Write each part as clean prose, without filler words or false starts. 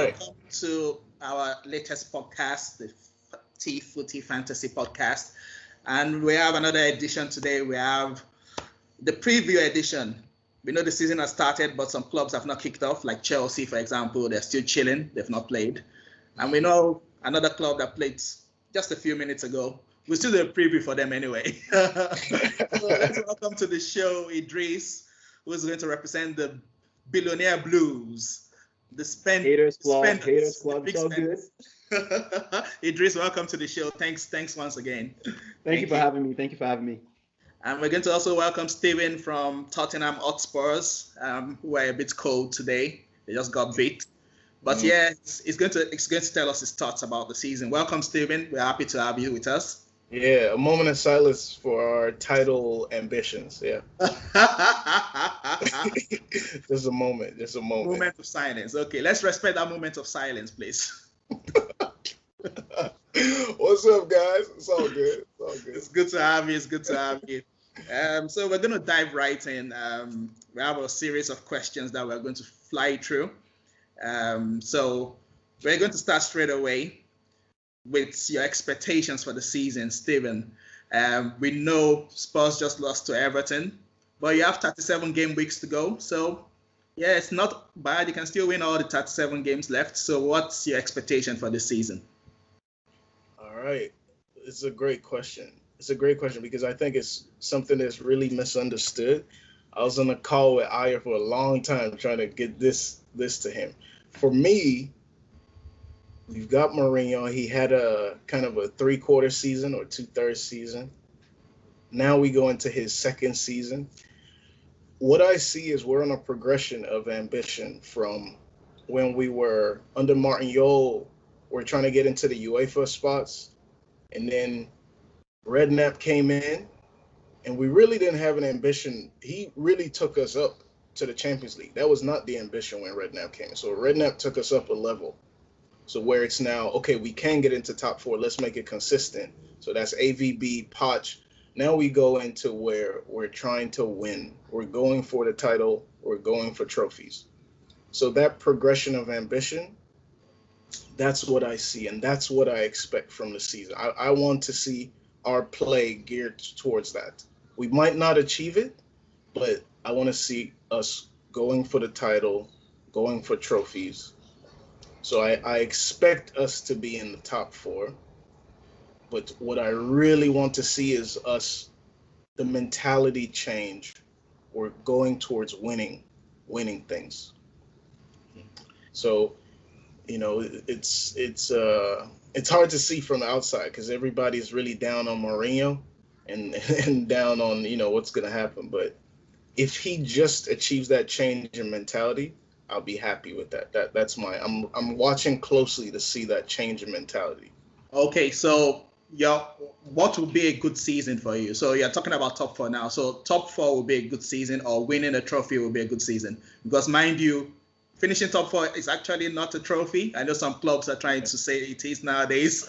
right. Welcome to our latest podcast, the Footy Fantasy Podcast. And we have another edition today. We have the preview edition. We know the season has started, but some clubs have not kicked off, like Chelsea, for example. They're still chilling. They've not played. And we know another club that played just a few minutes ago. We'll still do a preview for them anyway. So let's welcome to the show Idris, who's going to represent the Billionaire Blues. The Haters Club, it's all good. Idris, welcome to the show. Thanks once again. Thank you for having me. And we're going to also welcome Steven from Tottenham Hotspurs, who are a bit cold today. They just got beat. But yeah, he's going to tell us his thoughts about the season. Welcome, Steven. We're happy to have you with us. Yeah, a moment of silence for our title ambitions. Yeah. Just a moment. Moment of silence. Okay, let's respect that moment of silence, please. What's up, guys? It's all good. It's good to have you. So we're going to dive right in. We have a series of questions that we're going to fly through. So we're going to start straight away with your expectations for the season, Steven. We know Spurs just lost to Everton, but you have 37 game weeks to go. So, yeah, it's not bad. You can still win all the 37 games left. So what's your expectation for this season? All right. It's a great question. Because I think it's something that's really misunderstood. I was on a call with Aya for a long time trying to get this to him. For me, we've got Mourinho. He had a kind of a 3/4 season or 2/3 season. Now we go into his second season. What I see is we're on a progression of ambition from when we were under Martin Jol. We're trying to get into the UEFA spots. And then Redknapp came in, and we really didn't have an ambition. He really took us up to the Champions League. That was not the ambition when Redknapp came. So Redknapp took us up a level. So where it's now, okay, we can get into top 4. Let's make it consistent. So that's AVB, Poch. Now we go into where we're trying to win. We're going for the title. We're going for trophies. So that progression of ambition, that's what I see. And that's what I expect from the season. I want to see our play geared towards that. We might not achieve it, but I want to see us going for the title, going for trophies. So I expect us to be in the top 4. But what I really want to see is us, the mentality change. We're going towards winning things. So, it's hard to see from the outside because everybody's really down on Mourinho and down on, what's going to happen. But if he just achieves that change in mentality, I'll be happy with that. That's I'm watching closely to see that change in mentality. Okay, so what would be a good season for you? So you're talking about top 4 now. So top 4 would be a good season, or winning a trophy would be a good season. Because mind you, finishing top 4 is actually not a trophy. I know some clubs are trying to say it is nowadays,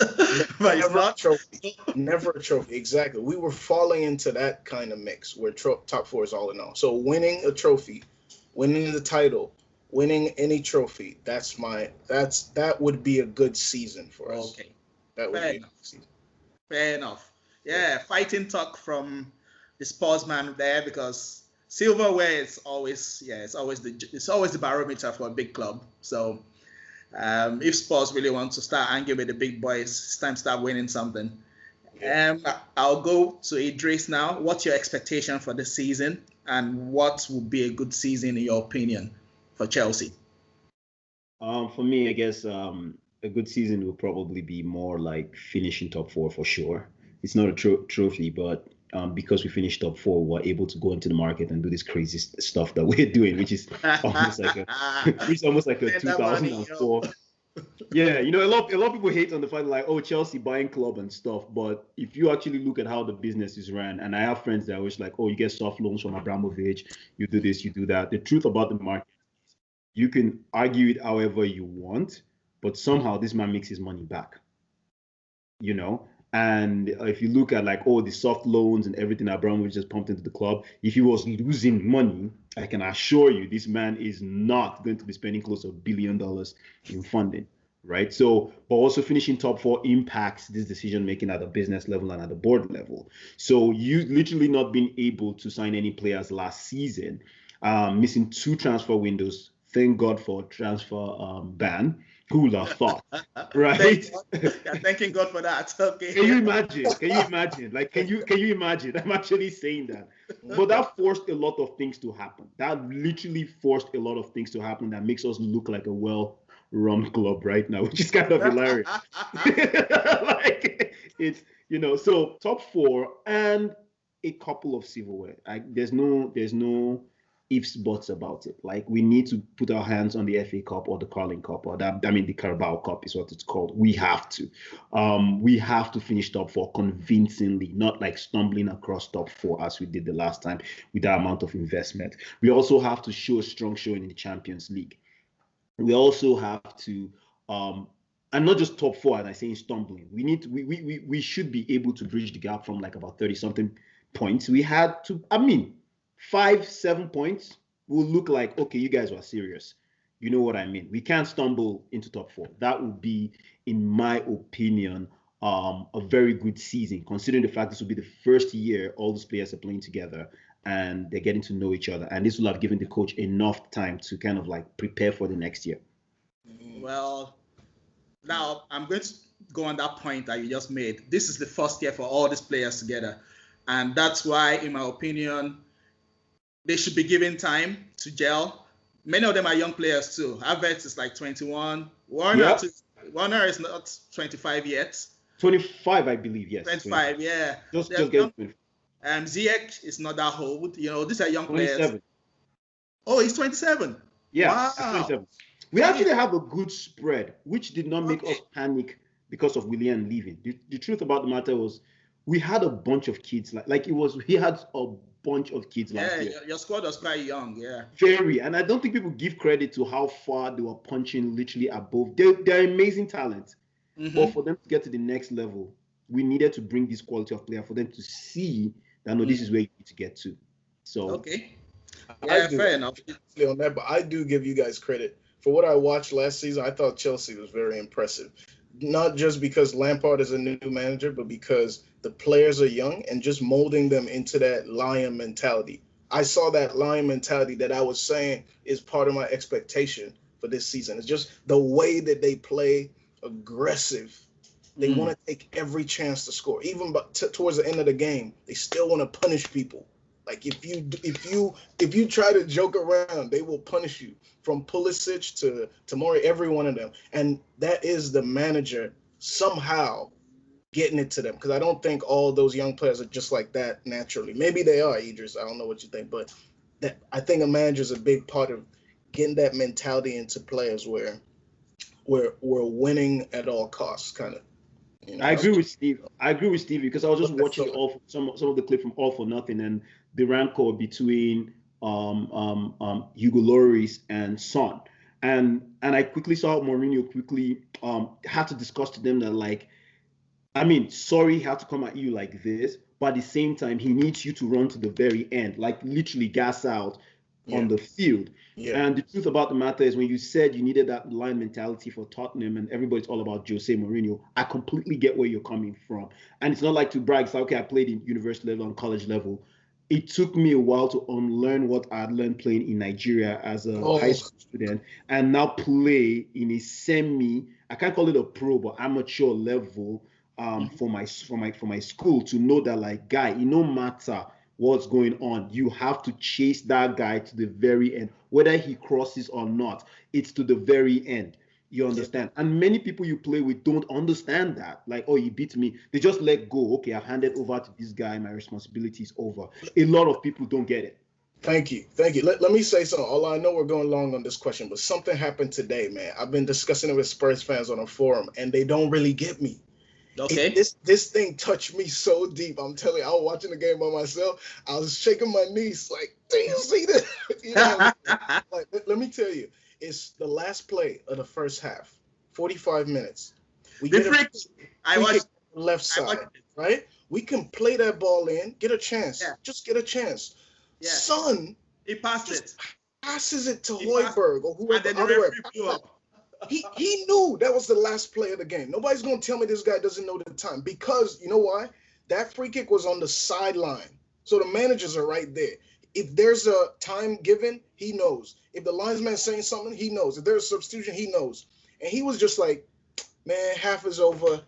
but it's not. Trophy. Never a trophy. Exactly. We were falling into that kind of mix where top 4 is all in all. So winning a trophy, winning the title, winning any trophy, that would be a good season for us. Okay. That would be a good season. Fair enough. Yeah, fighting talk from the sportsman there, because silverware is always the barometer for a big club. So if Spurs really want to start angling with the big boys, it's time to start winning something. I'll go to Idris now. What's your expectation for the season, and what would be a good season in your opinion for Chelsea? For me, I guess a good season will probably be more like finishing top 4 for sure. It's not a trophy, but because we finished top 4, we're able to go into the market and do this crazy stuff that we're doing, which is almost like a 2004. Yeah, a lot of people hate on the fact like, oh, Chelsea buying club and stuff. But if you actually look at how the business is ran, and I have friends that are always like, oh, you get soft loans from Abramovich, you do this, you do that. The truth about the market, you can argue it however you want, but somehow this man makes his money back. And if you look at the soft loans and everything Abramovich just pumped into the club, if he was losing money, I can assure you, this man is not going to be spending close to $1 billion in funding, right? So, but also finishing top 4 impacts this decision making at the business level and at the board level. So, you literally not being able to sign any players last season, missing 2 transfer windows. Thank God for transfer ban. Who would have thought, right? Thanking God for that. Okay. Can you imagine? Can you imagine? Like, can you imagine? I'm actually saying that. But that forced a lot of things to happen. That literally forced a lot of things to happen that makes us look like a well-run club right now, which is kind of hilarious. Like, it's, so top 4 and a couple of silverware. Like, there's no ifs, buts about it. Like, we need to put our hands on the FA Cup or the Carling Cup, or the Carabao Cup is what it's called. We have to. We have to finish top 4 convincingly, not like stumbling across top 4 as we did the last time with that amount of investment. We also have to show a strong showing in the Champions League. We also have to, and not just top 4, and I say stumbling. We should be able to bridge the gap from like about 30-something points. We had to, 5-7 points will look like, okay, you guys were serious. You know what I mean? We can't stumble into top 4. That would be, in my opinion, a very good season, considering the fact this will be the first year all these players are playing together and they're getting to know each other. And this will have given the coach enough time to kind of like prepare for the next year. Well, now I'm going to go on that point that you just made. This is the first year for all these players together. And that's why, in my opinion, they should be given time to gel. Many of them are young players too. Havertz is like 21. Warner is not 25 yet. 25, I believe, yes. 25, yeah. Just get 25. Ziyech is not that old. These are young 27. players. Oh, he's 27. Yeah, wow. 27. We actually have a good spread, which did not make us panic because of Willian leaving. The truth about the matter was, we had a bunch of kids. We had a bunch of kids last year. Yeah, your squad was quite young, yeah. Very, and I don't think people give credit to how far they were punching literally above. They're amazing talent. Mm-hmm. But for them to get to the next level, we needed to bring this quality of player for them to see that, no, this is where you need to get to. So okay. Yeah, fair enough. On that, but I do give you guys credit. For what I watched last season, I thought Chelsea was very impressive. Not just because Lampard is a new manager, but because the players are young and just molding them into that lion mentality. I saw that lion mentality that I was saying is part of my expectation for this season. It's just the way that they play, aggressive. They want to take every chance to score. Even towards the end of the game, they still want to punish people. Like if you try to joke around, they will punish you. From Pulisic to Tomori, every one of them. And that is the manager somehow getting it to them. Because I don't think all those young players are just like that naturally. Maybe they are, Idris. I don't know what you think. But I think a manager is a big part of getting that mentality into players where we're winning at all costs, kind of. I agree with Steve. Because I was just watching some of the clip from All for Nothing and the rancor between Hugo Lloris and Son, and I quickly saw Mourinho had to discuss to them that sorry, he had to come at you like this, but at the same time he needs you to run to the very end, like literally gas out on the field. Yeah. And the truth about the matter is, when you said you needed that line mentality for Tottenham and everybody's all about Jose Mourinho, I completely get where you're coming from. And it's not like to brag. It's like, okay, I played in university level and college level. It took me a while to unlearn what I had learned playing in Nigeria as a high school student, and now play in a I can't call it a pro, but amateur level for my school, to know that, like, guy, no matter what's going on, you have to chase that guy to the very end, whether he crosses or not. It's to the very end. You understand? And many people you play with don't understand that. Like, oh, he beat me. They just let go. Okay, I've handed over to this guy. My responsibility is over. A lot of people don't get it. Thank you. Let me say something. Although I know we're going long on this question, but something happened today, man. I've been discussing it with Spurs fans on a forum, and they don't really get me. Okay. This thing touched me so deep. I'm telling you, I was watching the game by myself. I was shaking my knees like, do you see this? Let me tell you. It's the last play of the first half, 45 minutes. We get left side, right? We can play that ball in, get a chance. Yeah. Just get a chance. Yeah. Son He passed Just it. passes it to He passed- Hoiberg or And whoever. then the Other way. referee blew up. He knew that was the last play of the game. Nobody's gonna tell me this guy doesn't know the time, because you know why? That free kick was on the sideline, so the managers are right there. If there's a time given, he knows. If the linesman's saying something, he knows. If there's a substitution, he knows. And he was just like, man, half is over.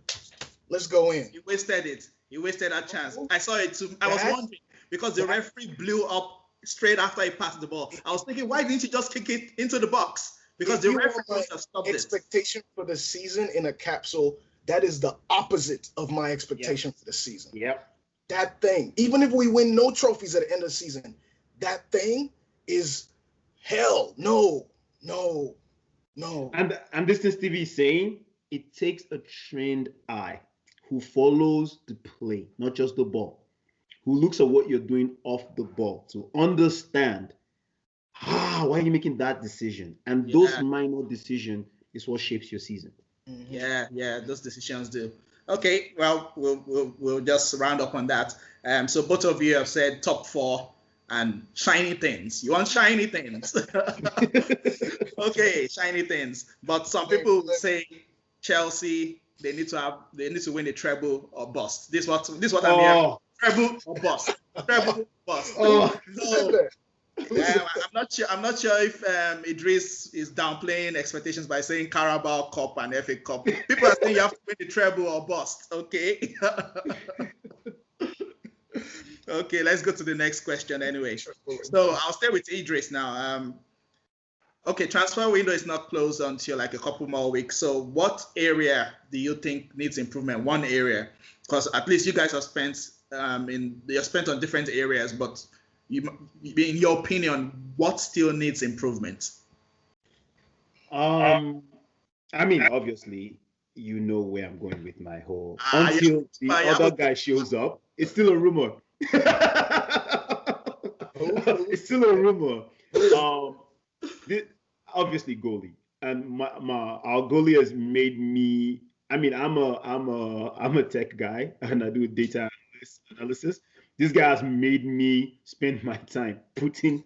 Let's go in. He wasted it. He wasted that chance. I saw it too. I was wondering because the referee blew up straight after he passed the ball. I was thinking, why didn't you just kick it into the box? Because the referee must have stopped it. Expectation for the season in a capsule, that is the opposite of my expectation for the season. Yep. That thing, even if we win no trophies at the end of the season, that thing is hell. No. And this is Stevie saying, it takes a trained eye who follows the play, not just the ball, who looks at what you're doing off the ball to understand, why are you making that decision? And those minor decisions is what shapes your season. Yeah, those decisions do. Okay, well, we'll just round up on that. So both of you have said top 4 and shiny things. You want shiny things? Okay, shiny things. But some people say Chelsea, they need to win a treble or bust. This what I'm hearing. Treble or bust. Treble or bust. So, I'm not sure if Idris is downplaying expectations by saying Carabao Cup and FA Cup. People are saying you have to win the treble or bust. Okay. Okay, let's go to the next question anyway. So I'll stay with Idris now. Okay, transfer window is not closed until like a couple more weeks. So what area do you think needs improvement? One area, because at least you guys have spent spent on different areas, but in your opinion, what still needs improvement? I mean, obviously, you know where I'm going with my whole. Until the other guy shows up, it's still a rumor. It's still a rumor. Obviously goalie, and our goalie has made me. I mean, I'm a tech guy and I do data analysis. This guy has made me spend my time putting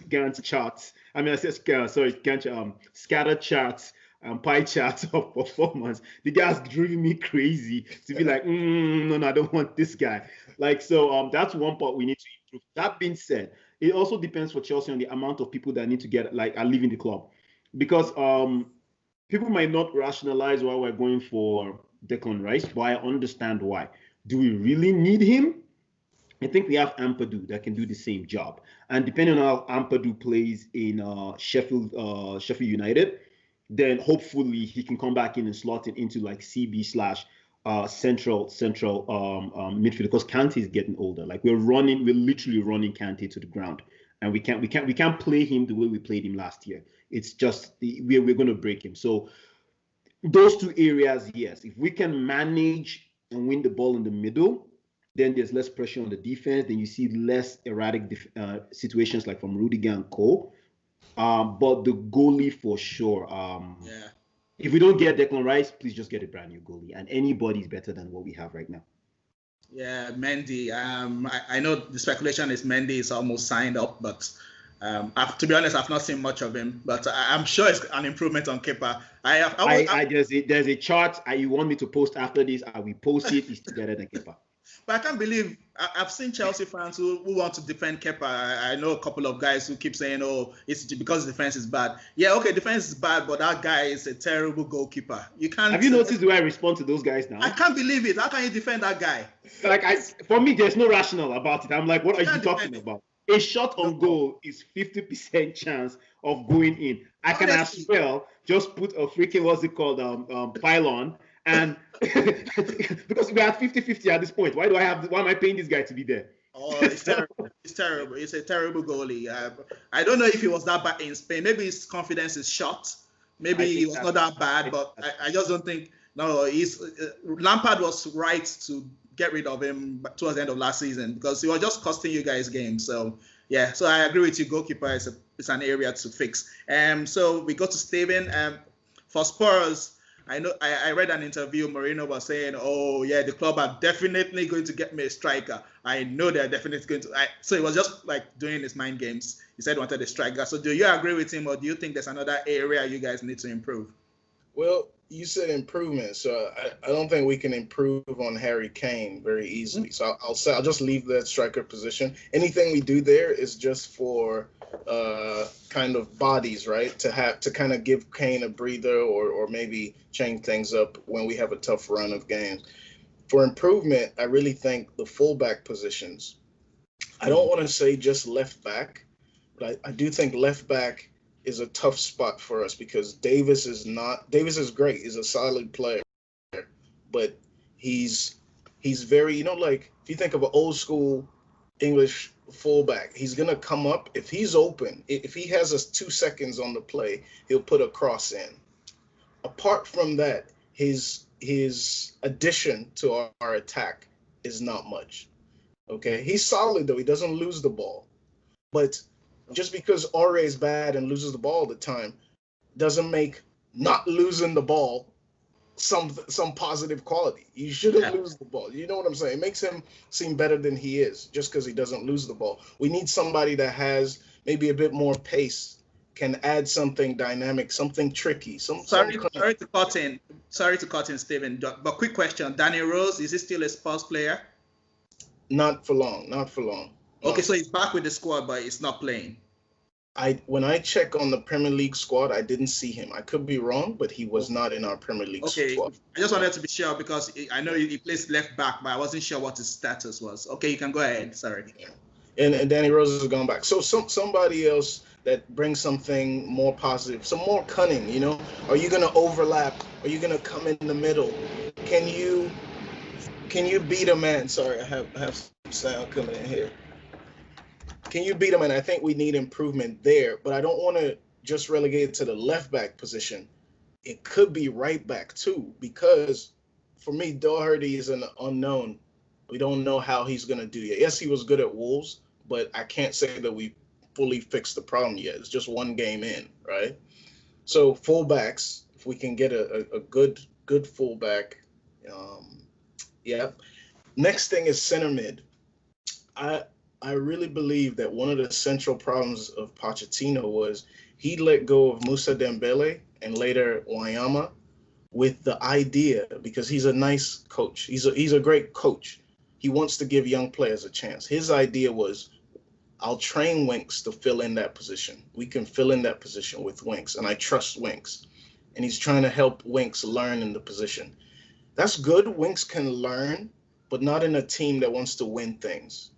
Gantt charts. I mean, I said Gantt, scatter charts and pie charts of performance. The guy's driving me crazy to be like, no, I don't want this guy. Like, so that's one part we need to improve. That being said, it also depends for Chelsea on the amount of people that need to get are leaving the club, because people might not rationalize why we're going for Declan Rice, but I understand why. Do we really need him? I think we have Ampadu that can do the same job, and depending on how Ampadu plays in Sheffield United, then hopefully he can come back in and slot it into like CB / central midfield, because Kante is getting older. Like we're literally running Kante to the ground, and we can't play him the way we played him last year. It's just we're going to break him. So those two areas, yes, if we can manage and win the ball in the middle, then there's less pressure on the defense. Then you see less erratic situations like from Rudiger and Co. But the goalie for sure. If we don't get Declan Rice, please just get a brand new goalie, and anybody's better than what we have right now. Yeah, Mendy. I know the speculation is Mendy is almost signed up, but to be honest, I've not seen much of him. But I'm sure it's an improvement on Kepa. There's a chart you want me to post after this. I will post it. It's better than Kepa. But I can't believe I've seen Chelsea fans who want to defend Kepa. I know a couple of guys who keep saying, "Oh, it's because the defense is bad." Yeah, okay, defense is bad, but that guy is a terrible goalkeeper. You can't. Have you noticed the way I respond to those guys now? I can't believe it. How can you defend that guy? For me, there's no rational about it. I'm like, what are you talking about? A shot on goal is 50% chance of going in. I can as well just put a freaking pylon. And because we are 50-50 at this point, why am I paying this guy to be there? Oh, it's terrible. It's terrible. It's a terrible goalie. I don't know if he was that bad in Spain. Maybe his confidence is shot. Maybe he was not that bad, but I just don't think. No, Lampard was right to get rid of him towards the end of last season because he was just costing you guys games. So yeah, so I agree with you. Goalkeeper is an area to fix. So we go to Steven. For Spurs, I know I read an interview. Mourinho was saying, "Oh yeah, the club are definitely going to get me a striker. I know they're definitely going to." So he was just like doing his mind games. He said he wanted a striker. So do you agree with him, or do you think there's another area you guys need to improve? Well, you said improvement, so I don't think we can improve on Harry Kane very easily. So I'll just leave that striker position. Anything we do there is just for kind of bodies, right? To kind of give Kane a breather or maybe change things up when we have a tough run of games. For improvement, I really think the fullback positions. I don't want to say just left back, but I do think left back is a tough spot for us because Davis is great. He's a solid player, but he's very, like if you think of an old school English fullback, he's gonna come up if he's open. If he has us 2 seconds on the play, he'll put a cross in. Apart from that, his addition to our attack is not much. Okay, he's solid though. He doesn't lose the ball, but just because Aure is bad and loses the ball all the time doesn't make not losing the ball some positive quality. You shouldn't lose the ball. You know what I'm saying? It makes him seem better than he is just because he doesn't lose the ball. We need somebody that has maybe a bit more pace, can add something dynamic, something tricky. Sorry to cut in, Steven. But quick question: Danny Rose, is he still a Spurs player? Not for long. Okay, so he's back with the squad, but he's not playing. When I check on the Premier League squad, I didn't see him. I could be wrong, but he was not in our Premier League squad. I just wanted to be sure because I know he plays left back, but I wasn't sure what his status was. Okay, you can go ahead. Sorry. Yeah. And Danny Rose has gone back. So somebody else that brings something more positive, some more cunning. Are you gonna overlap? Are you gonna come in the middle? Can you beat a man? Sorry, I have some sound coming in here. Can you beat him? And I think we need improvement there, but I don't want to just relegate it to the left back position. It could be right back too, because for me, Doherty is an unknown. We don't know how he's going to do yet. Yes, he was good at Wolves, but I can't say that we fully fixed the problem yet. It's just one game in, right? So fullbacks, if we can get a good fullback, yeah. Next thing is center mid. I really believe that one of the central problems of Pochettino was he let go of Moussa Dembele and later Wanyama with the idea, because he's a nice coach. He's a great coach. He wants to give young players a chance. His idea was, I'll train Winks to fill in that position. We can fill in that position with Winks, and I trust Winks. And he's trying to help Winks learn in the position. That's good. Winks can learn, but not in a team that wants to win things.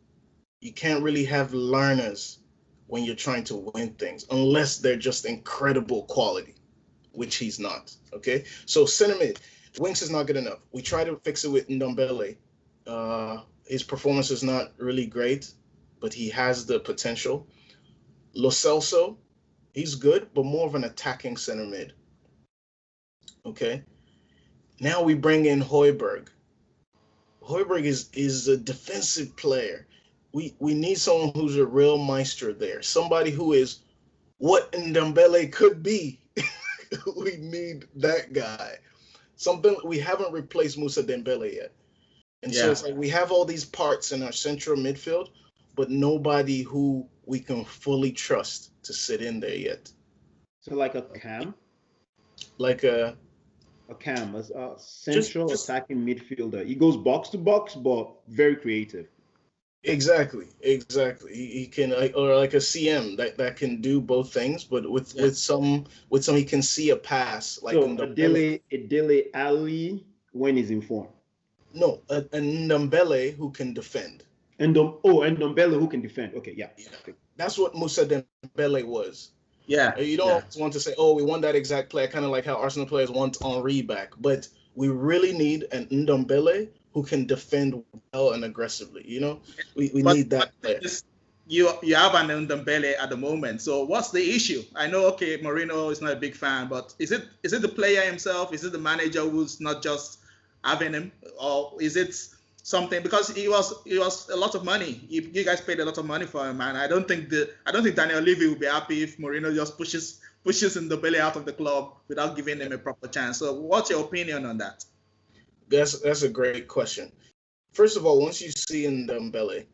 You can't really have learners when you're trying to win things, unless they're just incredible quality, which he's not, okay? So center mid, Winks is not good enough. We try to fix it with Ndombele. His performance is not really great, but he has the potential. Lo Celso, he's good, but more of an attacking center mid, okay? Now we bring in Højbjerg. Højbjerg is a defensive player. We need someone who's a real maestro there, somebody who is what Ndombele could be. We need that guy. We haven't replaced Moussa Dembele yet. And so it's like we have all these parts in our central midfield, but nobody who we can fully trust to sit in there yet. So like a Cam? Like a Cam, a central attacking midfielder. He goes box to box, but very creative. Exactly. He can, or like a CM that can do both things, but with some he can see a pass. Like so a Dele Ali when he's in form. No, a Ndombele who can defend. Ndombele who can defend. Okay, yeah. That's what Moussa Dembele was. Yeah. You don't want to say, we want that exact player, kind of like how Arsenal players want Henry back, but we really need an Ndombele who can defend well and aggressively. We need that player. You have an Ndombele at the moment. So what's the issue? I know, Mourinho is not a big fan, but is it the player himself? Is it the manager who's not just having him, or is it something? Because he was a lot of money. You guys paid a lot of money for him, and I don't think Daniel Levy will be happy if Mourinho just pushes pushes Ndombele out of the club without giving him a proper chance. So what's your opinion on that? That's a great question. First of all, once you see Ndombele,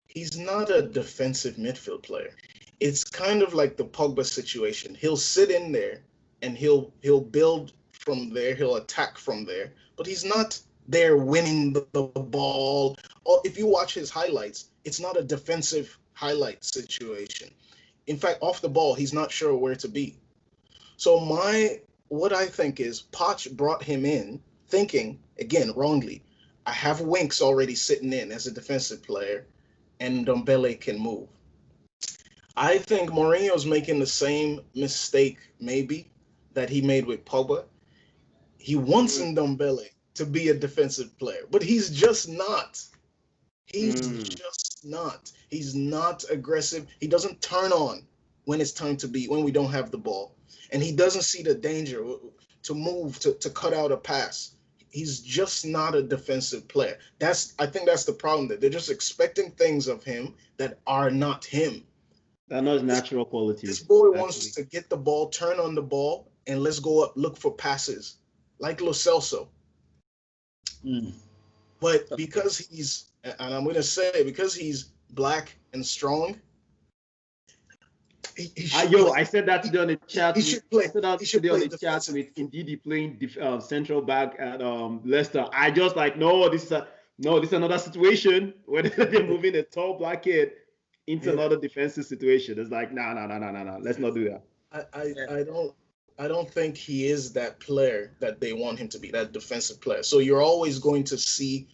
he's not a defensive midfield player. It's kind of like the Pogba situation. He'll sit in there and he'll build from there. He'll attack from there, but he's not there winning the ball. Or if you watch his highlights, it's not a defensive highlight situation. In fact, off the ball, he's not sure where to be. So what I think is Poch brought him in thinking, again, wrongly, I have Winks already sitting in as a defensive player, and Ndombele can move. I think Mourinho's making the same mistake, maybe, that he made with Pogba. He wants Ndombele to be a defensive player, but he's just not. He's just not. He's not aggressive. He doesn't turn on when it's time to be, when we don't have the ball. And he doesn't see the danger to move, to cut out a pass. He's just not a defensive player. I think that's the problem. That they're just expecting things of him that are not him. They're not his natural qualities. This boy wants to get the ball, turn on the ball, and let's go up, look for passes, like Lo Celso. But because he's, and I'm going to say, because he's black and strong, I said that today on the chat. He should play. I said that today on the chat with Ndidi playing central back at Leicester. I just like, this is another situation where they're moving a tall black kid into another defensive situation. It's like, no. Let's not do that. I don't think he is that player that they want him to be, that defensive player. So you're always going to see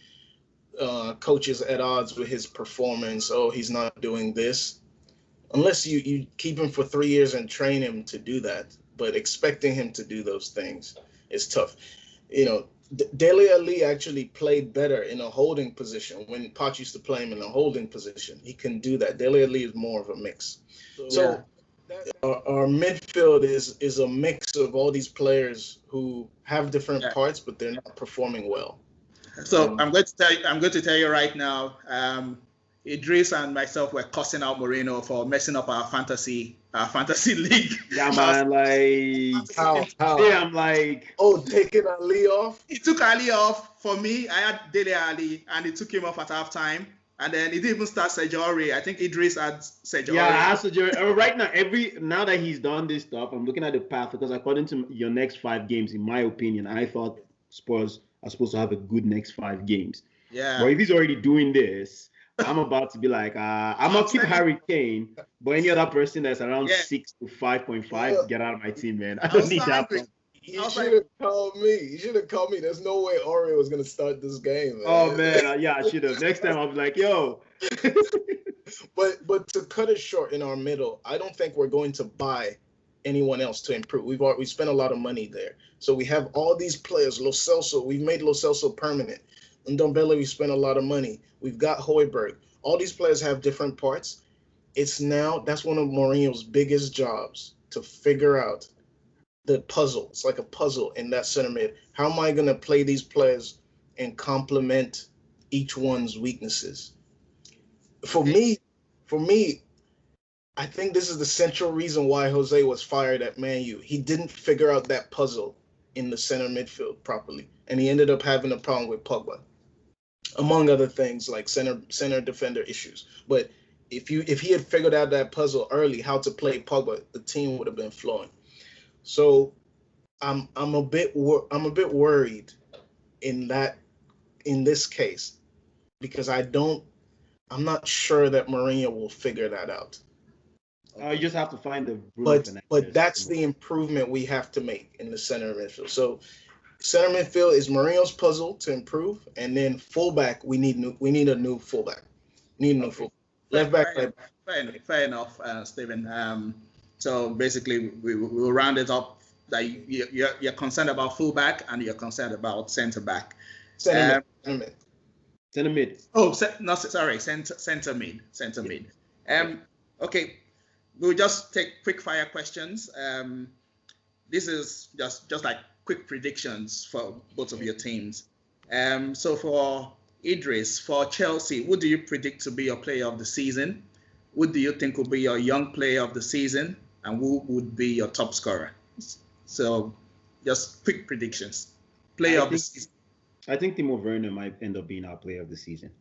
coaches at odds with his performance. Oh, he's not doing this. Unless you keep him for 3 years and train him to do that. But expecting him to do those things is tough. Dele Alli actually played better in a holding position when Poch used to play him in a holding position. He can do that. Dele Alli is more of a mix. So our midfield is a mix of all these players who have different parts, but they're not performing well. So I'm going to tell you right now. Idris and myself were cussing out Mourinho for messing up our fantasy league. Yeah, man. Like how? Yeah, I'm like, taking Ali off. He took Ali off for me. I had Dele Ali, and he took him off at halftime. And then he didn't even start Sejori. I think Idris had Sejori. Yeah, I have Sejori. Right now, that he's done this stuff, I'm looking at the path because according to your next 5 games, in my opinion, I thought Spurs are supposed to have a good next 5 games. Yeah. But if he's already doing this, I'm about to be like, I'm going to keep Harry Kane, but any other person that's around 6 to 5.5, get out of my team, man. I don't need that. You should have called me. There's no way Oreo was going to start this game, man. Oh, man. I should have. Next time, I'll be like, yo. But to cut it short in our middle, I don't think we're going to buy anyone else to improve. We spent a lot of money there. So we have all these players. Lo Celso, we've made Lo Celso permanent. Ndombele, we spent a lot of money. We've got Højbjerg. All these players have different parts. That's one of Mourinho's biggest jobs, to figure out the puzzle. It's like a puzzle in that center mid. How am I going to play these players and complement each one's weaknesses? For me, I think this is the central reason why Jose was fired at Man U. He didn't figure out that puzzle in the center midfield properly, and he ended up having a problem with Pogba, among other things like center defender issues. But if he had figured out that puzzle early, how to play Pogba, the team would have been flowing. So I'm a bit worried in this case, because I'm not sure that Mourinho will figure that out. You just have to find the but that's the improvement we have to make in the center midfield. So center midfield is Mourinho's puzzle to improve, and then fullback we need a new fullback. Fullback. Left back. Fair enough, Stephen. So basically, we will round it up that you're concerned about fullback and you're concerned about centre back. Center mid. Oh, sorry, centre mid. Okay, we'll just take quick fire questions. This is just like quick predictions for both of your teams. So for Idris, for Chelsea, who do you predict to be your player of the season? Who do you think will be your young player of the season? and who would be your top scorer? So, just quick predictions. Player of the season. I think Timo Werner might end up being our player of the season.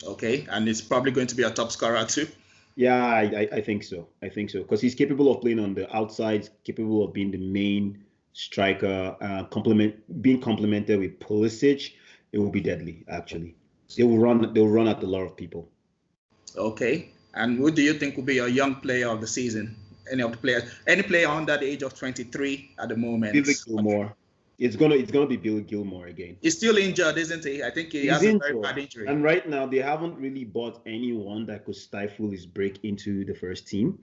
Okay, and it's probably going to be a top scorer too. Yeah, I think so. I think so because he's capable of playing on the outside, capable of being the main striker, being complemented with Pulisic. It will be deadly. Actually, they will run at a lot of people. Okay, and who do you think will be your young player of the season? Any of the players? Any player under the age of 23 at the moment? Billy Gilmore. It's gonna be Billy Gilmore again. He's still injured, isn't he? I think he's has a very bad injury. And right now they haven't really bought anyone that could stifle his break into the first team.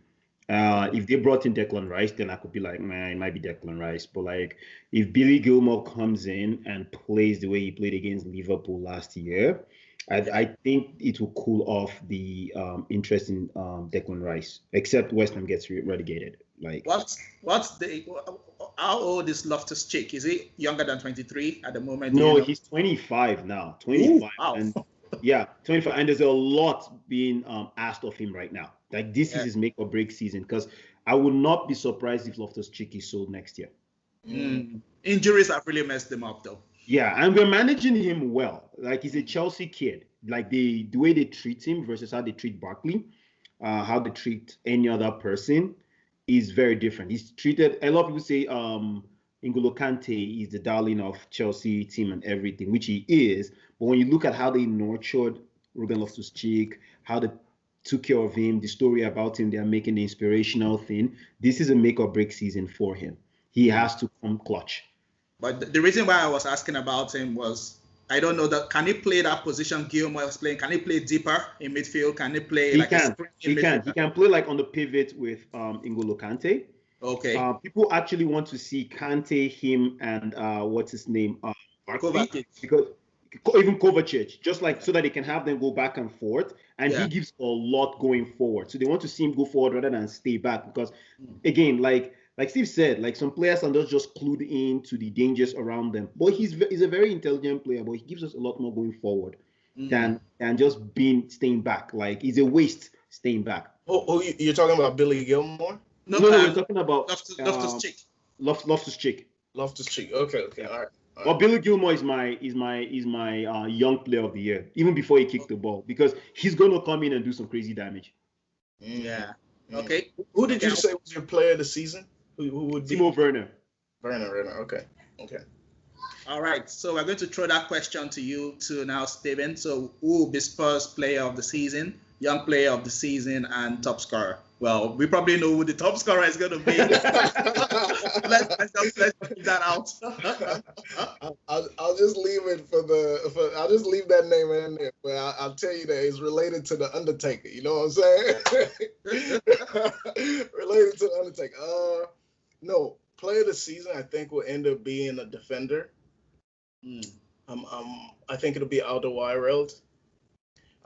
If they brought in Declan Rice, then I could be like, man, it might be Declan Rice. But like, if Billy Gilmore comes in and plays the way he played against Liverpool last year, I think it will cool off the interest in Declan Rice. Except West Ham gets relegated. Like, how old is Loftus-Cheek? Is he younger than 23 at the moment? No, he's 25 now. 25. Ooh, wow. And yeah, 25. And there's a lot being asked of him right now. Like this is his make or break season because I would not be surprised if Loftus-Cheek is sold next year. Injuries have really messed him up though. Yeah, and we're managing him well. Like he's a Chelsea kid. Like the way they treat him versus how they treat Barkley, how they treat any other person is very different. He's treated, a lot of people say N'Golo Kante is the darling of Chelsea team and everything, which he is. But when you look at how they nurtured Ruben Loftus-Cheek, how they took care of him, the story about him, they're making the inspirational thing. This is a make or break season for him. He has to come clutch. But the reason why I was asking about him was, I don't know that can he play that position Gilmore was playing? Can he play deeper in midfield? Can he play He can play like on the pivot with N'Golo Kante. Okay. People actually want to see Kante, him, and what's his name? Kovacic. Because even Kovacic, just like so that they can have them go back and forth, and he gives a lot going forward. So they want to see him go forward rather than stay back. Because again, like Steve said, like some players are not just clued in to the dangers around them. But he's a very intelligent player, but he gives us a lot more going forward than just staying back. Like he's a waste staying back. Oh, you're talking about Billy Gilmore? No, we're talking about Loftus-Cheek. Loftus-Cheek. Loftus-Cheek. Okay, all right. Well, Billy Gilmore is my young player of the year, even before he kicked the ball, because he's gonna come in and do some crazy damage. Yeah. Okay. Who did you say was your player of the season? Who would be? Timo Werner. Werner. Okay. All right. So we're going to throw that question to you too now, Steven. So who will be Spurs player of the season, young player of the season, and top scorer? Well, we probably know who the top scorer is going to be. let's keep that out. I'll just leave it I'll just leave that name in there. But I'll tell you that it's related to the Undertaker. You know what I'm saying? Related to the Undertaker. No, player of the season I think will end up being a defender. I think it'll be Alderweireld.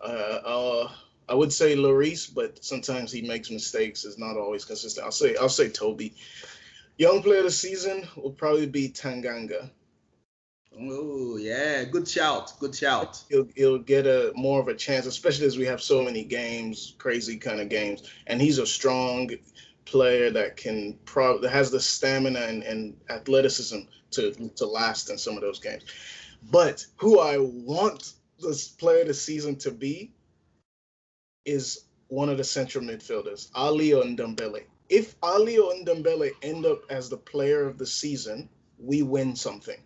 I would say Lloris, but sometimes he makes mistakes. It's not always consistent. I'll say Toby. Young player of the season will probably be Tanganga. Oh yeah, good shout. He'll get more of a chance, especially as we have so many games, crazy kind of games, and he's a strong player that that has the stamina and athleticism to last in some of those games. But who I want this player of the season to be is one of the central midfielders, Ali Ndombele. If Ali Ndombele end up as the player of the season, we win something.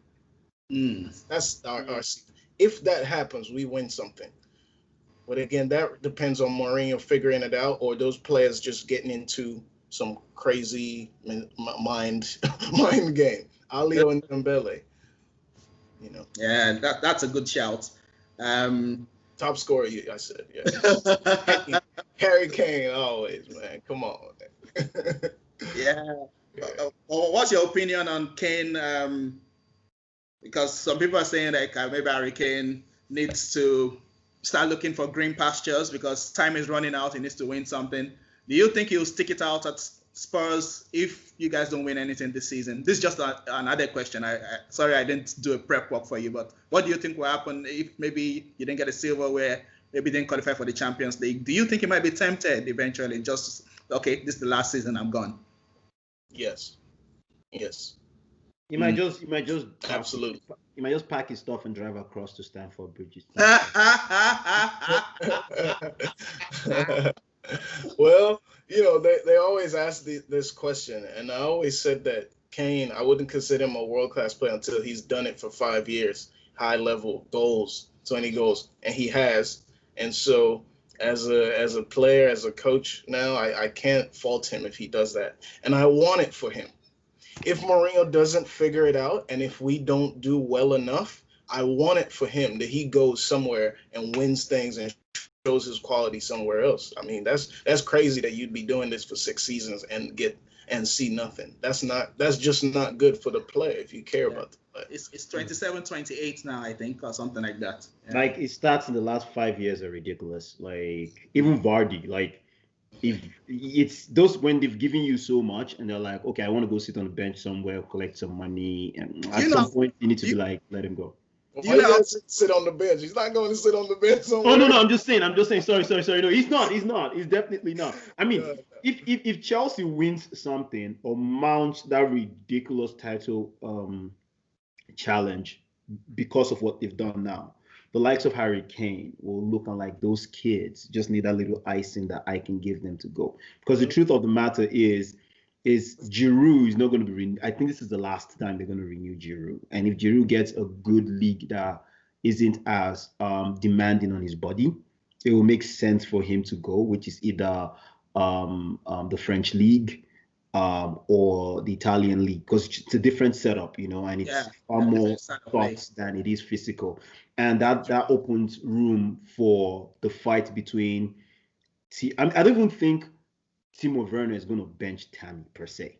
That's our season. If that happens, we win something. But again, that depends on Mourinho figuring it out, or those players just getting into some crazy mind game. Ali Ndombele, you know. Yeah, that's a good shout. Top scorer, I said, yeah. Harry Kane, always, man. Come on. Yeah. What's your opinion on Kane? Because some people are saying that maybe Harry Kane needs to start looking for green pastures because time is running out. He needs to win something. Do you think he'll stick it out at Spurs if you guys don't win anything this season? This is just another question. Sorry I didn't do a prep work for you, but what do you think will happen if maybe you didn't get a silverware, maybe didn't qualify for the Champions League? Do you think he might be tempted eventually? Just, okay, this is the last season, I'm gone. Yes. Yes. He might just Absolutely. He might just pack his stuff and drive across to Stamford Bridge. Well, they always ask this question, and I always said that Kane, I wouldn't consider him a world class player until he's done it for 5 years, high level goals, 20 goals, and he has. And so, as a player, as a coach, now I can't fault him if he does that, and I want it for him. If Mourinho doesn't figure it out, and if we don't do well enough, I want it for him that he goes somewhere and wins things and shows his quality somewhere else. I mean, that's crazy that you'd be doing this for 6 seasons and see nothing. That's just not good for the player if you care about the player. It's 27, 28 now, I think, or something like that. Yeah. Like, his stats in the last 5 years are ridiculous. Like, even Vardy, like, if it's those when they've given you so much and they're like, okay, I want to go sit on the bench somewhere, collect some money, and at some point you need to be like, let him go. Why you gotta sit on the bench? He's not going to sit on the bench somewhere. Oh no, I'm just saying. Sorry. No, he's not. He's definitely not. I mean, if Chelsea wins something or mounts that ridiculous title challenge because of what they've done now, the likes of Harry Kane will look like those kids just need that little icing that I can give them to go. Because the truth of the matter is Giroud is not going to be I think this is the last time they're going to renew Giroud. And if Giroud gets a good league that isn't as demanding on his body, it will make sense for him to go, which is either the French league or the Italian league, because it's a different setup, and it's far more thoughts than it is physical. And that opens room for the fight between I don't even think Timo Werner is going to bench Tammy per se,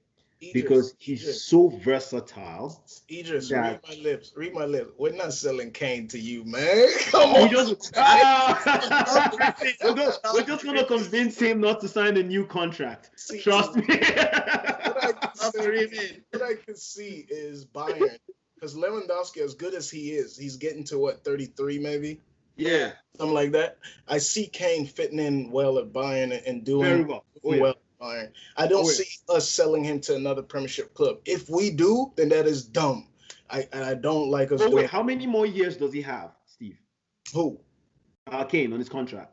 because he's so versatile. Idris, read my lips. We're not selling Kane to you, man. Come on. We're just going to convince him not to sign a new contract. Trust me. What I can see is Bayern, because Lewandowski, as good as he is, he's getting to 33 maybe? Yeah. Something like that. I see Kane fitting in well at Bayern and doing very well. Well at Bayern. I don't see us selling him to another Premiership club. If we do, then that is dumb. I don't like us doing. Wait, how many more years does he have, Steve? Who? Kane on his contract.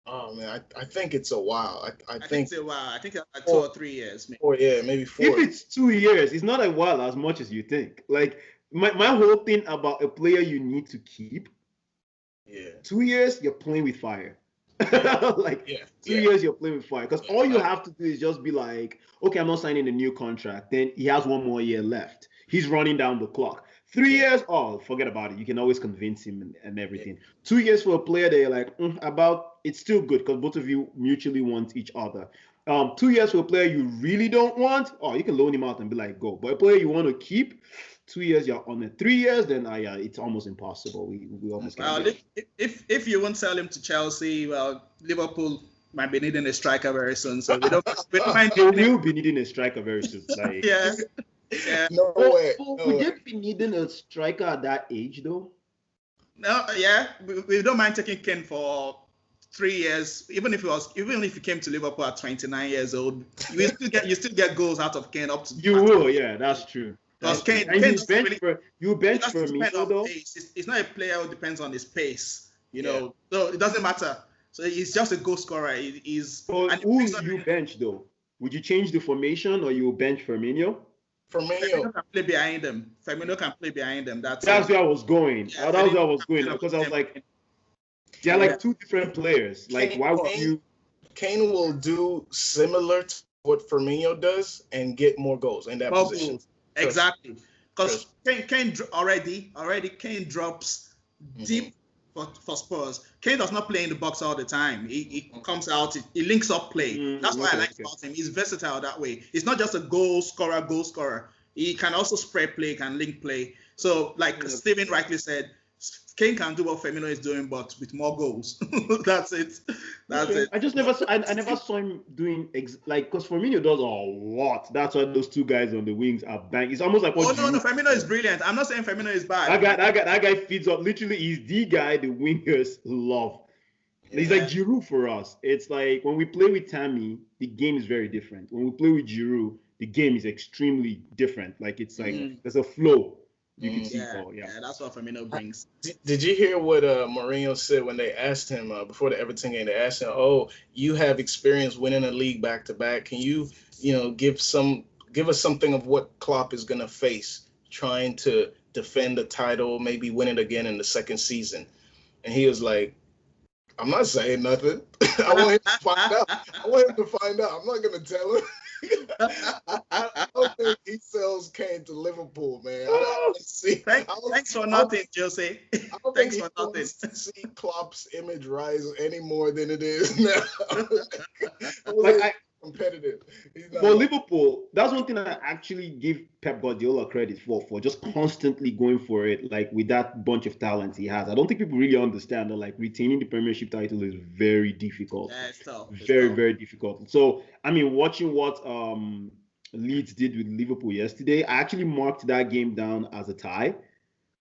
Oh man, I think it's a while. I think it's a while. I think like 2 or 3 years. Maybe 4. If it's 2 years, it's not a while as much as you think. Like my whole thing about a player you need to keep. Yeah. 2 years, you're playing with fire. 2 years, you're playing with fire. Because all you have to do is just be like, okay, I'm not signing a new contract. Then he has 1 more year left. He's running down the clock. 3 years, forget about it. You can always convince him and everything. Yeah. 2 years for a player that you're like, it's still good because both of you mutually want each other. 2 years for a player you really don't want, you can loan him out and be like, go. But a player you want to keep, 2 years you're on it. 3 years, then it's almost impossible. We almost can't. If you won't sell him to Chelsea, Liverpool might be needing a striker very soon. So we don't mind. They will be needing a striker very soon. Like, yeah. No way. Would they be needing a striker at that age though? No, yeah. We don't mind taking Kane for 3 years, even if he came to Liverpool at 29 years old, you still get goals out of Kane up to. You will, yeah, that's true. Because Kane you bench for me though. It's not a player who depends on his pace, so it doesn't matter. So he's just a goal scorer. Who you bench though? Would you change the formation or you bench Firmino? Firmino can play behind them. That's where I was going. Yeah, that's where I was going because I was like, they're like two different players. Like, why would you? Kane will do similar to what Firmino does and get more goals in that position. Exactly, because Kane already Kane drops deep for Spurs. Kane does not play in the box all the time. He comes out, he links up play. That's why I like about him. He's versatile that way. He's not just a goal scorer. He can also spread play, can link play. So, like Steven rightly said, Kane can do what Firmino is doing, but with more goals. That's it. I just never saw him doing because Firmino does a lot. That's why those two guys on the wings are bang. It's almost like what. No, Firmino is brilliant. I'm not saying Firmino is bad. That guy feeds up. Literally, he's the guy the wingers love. Yeah. He's like Giroud for us. It's like when we play with Tammy, the game is very different. When we play with Giroud, the game is extremely different. Like it's like there's a flow you can see. Yeah, that's what Firmino brings. Did you hear what Mourinho said when they asked him before the Everton game? They asked him, "Oh, you have experience winning a league back to back. Can you give us something of what Klopp is gonna face trying to defend the title, maybe win it again in the second season?" And he was like, "I'm not saying nothing. I want him to find out. I'm not gonna tell him." I don't think he sells Kane to Liverpool, man. Thanks for nothing, Jose. Thanks for nothing. See Klopp's image rise any more than it is now. Competitive. For Liverpool, that's one thing I actually give Pep Guardiola credit for just constantly going for it, like with that bunch of talents he has. I don't think people really understand that like retaining the Premiership title is very difficult. Yeah, it's tough. Very difficult. So I mean, watching what Leeds did with Liverpool yesterday, I actually marked that game down as a tie.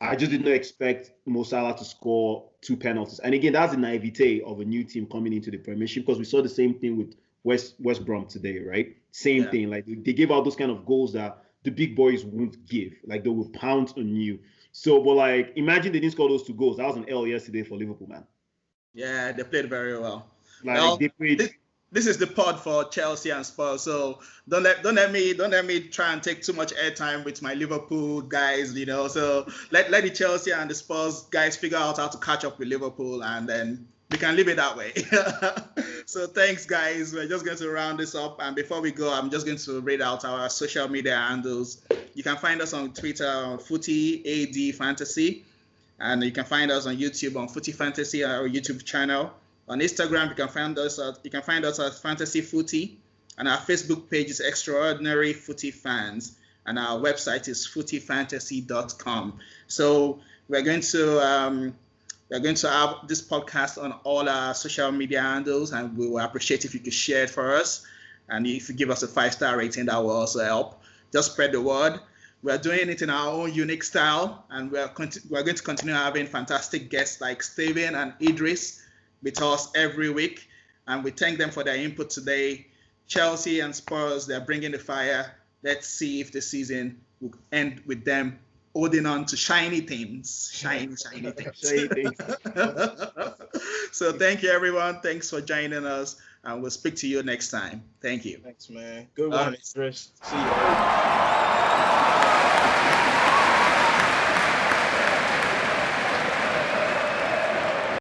I just did not expect Mo Salah to score 2 penalties. And again, that's the naivete of a new team coming into the Premiership, because we saw the same thing with West Brom today, right? Same thing. Like they give out those kind of goals that the big boys won't give. Like they will pounce on you. So, but like, imagine they didn't score those 2 goals. That was an L yesterday for Liverpool, man. Yeah, they played very well. Like they played. This is the pod for Chelsea and Spurs, so don't let me try and take too much airtime with my Liverpool guys, So let the Chelsea and the Spurs guys figure out how to catch up with Liverpool, and then we can leave it that way. So thanks, guys. We're just going to round this up, and before we go, I'm just going to read out our social media handles. You can find us on Twitter on FootyADFantasy, and you can find us on YouTube on Footy Fantasy, our YouTube channel. On Instagram, you can find us at Fantasy Footy, and our Facebook page is Extraordinary Footy Fans, and our website is footyfantasy.com. So we're going to have this podcast on all our social media handles, and we will appreciate if you could share it for us, and if you give us a 5-star rating, that will also help. Just spread the word. We're doing it in our own unique style, and we're going to continue having fantastic guests like Steven and Idris with us every week, and we thank them for their input today. Chelsea and Spurs, they're bringing the fire. Let's see if the season will end with them holding on to shiny things. Shiny things. So thank you, everyone. Thanks for joining us, and we'll speak to you next time. Thank you. Thanks, man. Good one, Idris. See you.